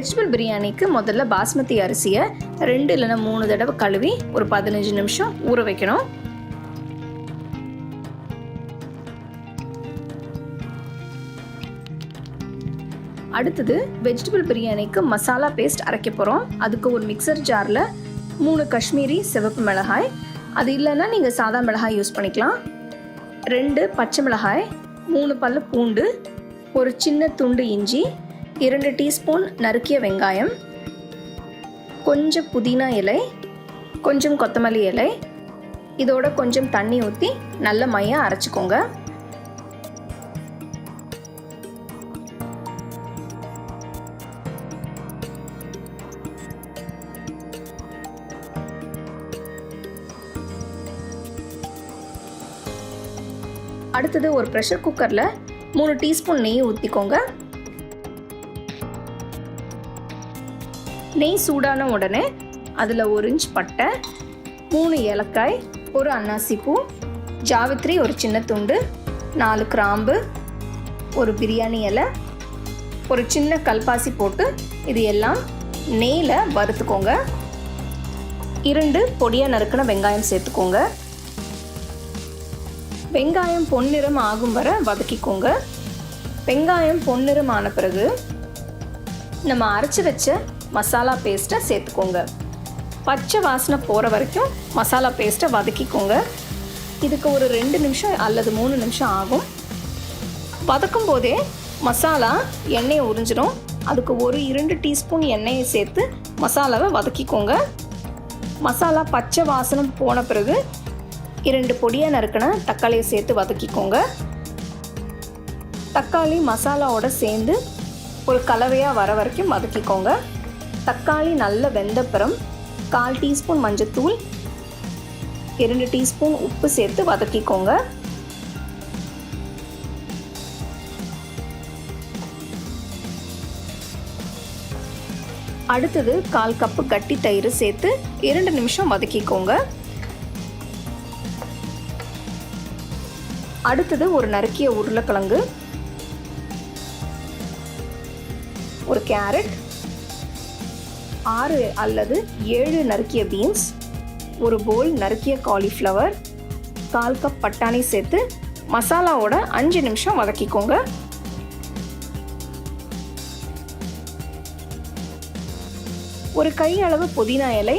Vegetable பிரியாணிக்கு முதல்ல பாஸ்மதி அரிசியை 2 இல்லைன்னா 3 தடவை கழுவி ஒரு 15 நிமிஷம் ஊற வைக்கணும். அடுத்தது வெஜிடபிள் பிரியாணிக்கு மசாலா பேஸ்ட் அரைக்க போகிறோம். அதுக்கு ஒரு மிக்சர் ஜாரில் 3 காஷ்மீரி சிவப்பு மிளகாய், அது இல்லைன்னா நீங்கள் சாதா மிளகாய் யூஸ் பண்ணிக்கலாம், 2 பச்சை மிளகாய், 3 பல்லு பூண்டு, ஒரு சின்ன துண்டு இஞ்சி, 2 டீஸ்பூன் நறுக்கிய வெங்காயம், கொஞ்சம் புதினா இலை, கொஞ்சம் கொத்தமல்லி இலை, இதோட கொஞ்சம் தண்ணி ஊற்றி நல்ல மையாக அரைச்சிக்கோங்க. அடுத்தது ஒரு ப்ரெஷர் குக்கரில் 3 டீஸ்பூன் நெய் ஊற்றிக்கோங்க. நெய் சூடான உடனே அதில் 1 இன்ச் பட்டை, 3 ஏலக்காய், ஒரு அன்னாசி பூ, ஜாவித்ரி ஒரு சின்ன துண்டு, 4 கிராம்பு, ஒரு பிரியாணி இலை, ஒரு சின்ன கல்பாசி போட்டு இது எல்லாம் நெய்யில் வறுத்துக்கோங்க. 2 பொடியாக நறுக்கின வெங்காயம் சேர்த்துக்கோங்க. வெங்காயம் பொன்னிறம் ஆகும் வரை வதக்கிக்கோங்க. வெங்காயம் பொன்னிறம் ஆன பிறகு நம்ம அரைச்சி வச்ச மசாலா பேஸ்ட்டை சேர்த்துக்கோங்க. பச்சை வாசனை போகிற வரைக்கும் மசாலா பேஸ்ட்டை வதக்கிக்கோங்க. இதுக்கு ஒரு 2 நிமிஷம் அல்லது 3 நிமிஷம் ஆகும். வதக்கும் போதே மசாலா எண்ணெயை உறிஞ்சிடும். அதுக்கு ஒரு 2 டீஸ்பூன் எண்ணெயை சேர்த்து மசாலாவை வதக்கிக்கோங்க. மசாலா பச்சை வாசனை போன பிறகு 2 பொடியாக நறுக்கின தக்காளியை சேர்த்து வதக்கிக்கோங்க. தக்காளி மசாலாவோட சேர்ந்து ஒரு கலவையாக வர வரைக்கும் வதக்கிக்கோங்க. தக்காளி நல்ல வெந்தப்புறம் 1/4 டீஸ்பூன் மஞ்சத்தூள், 2 டீஸ்பூன் உப்பு சேர்த்து வதக்கிக்கோங்க. அடுத்தது 1/4 கப்பு கட்டி தயிர் சேர்த்து 2 நிமிஷம் வதக்கிக்கோங்க. அடுத்தது ஒரு நறுக்கிய உருளைக்கிழங்கு, ஒரு கேரட், 6 அல்லது 7 நறுக்கிய பீன்ஸ், ஒரு போல் நறுக்கிய காலிஃப்ளவர், 1/4 கப் பட்டாணி சேர்த்து மசாலாவோட 5 நிமிஷம் வதக்கிக்கோங்க. ஒரு கையளவு புதினா இலை,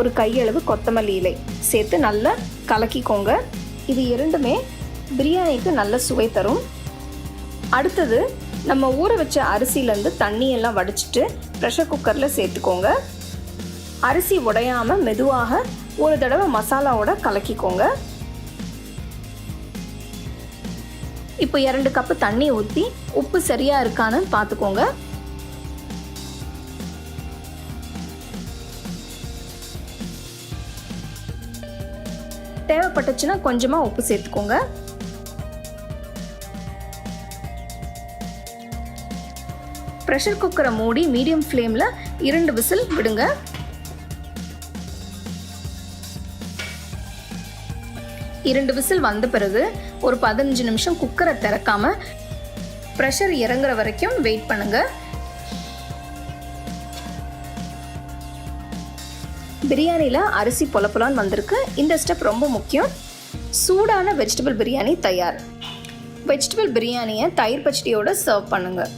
ஒரு கையளவு கொத்தமல்லி இலை சேர்த்து நல்லா கலக்கிக்கோங்க. இது இரண்டுமே பிரியாணிக்கு நல்ல சுவை தரும். அடுத்தது நம்ம ஊற வச்ச அரிசியிலேருந்து தண்ணியெல்லாம் வடிச்சிட்டு ப்ரெஷர் குக்கரில் சேர்த்துக்கோங்க. அரிசி உடையாமல் மெதுவாக ஒரு தடவை மசாலாவோட கலக்கிக்கோங்க. இப்போ 2 கப்பு தண்ணி ஊற்றி உப்பு சரியாக இருக்கான்னு பார்த்துக்கோங்க. தேவைப்பட்டுச்சுன்னா கொஞ்சமாக உப்பு சேர்த்துக்கோங்க. ப்ரெஷர் குக்கரை மூடி மீடியம் ஃப்ளேமில் 2 விசில் விடுங்க. இரண்டு விசில் வந்த பிறகு ஒரு 15 நிமிஷம் குக்கரை திறக்காம ப்ரெஷர் இறங்குற வரைக்கும் வெயிட் பண்ணுங்க. பிரியாணியில் அரிசி பொலப்பொலான்னு வந்திருக்கு. இந்த ஸ்டெப் ரொம்ப முக்கியம். சூடான வெஜிடபிள் பிரியாணி தயார். வெஜிடபிள் பிரியாணியை தயிர் பச்சடியோடு சர்வ் பண்ணுங்கள்.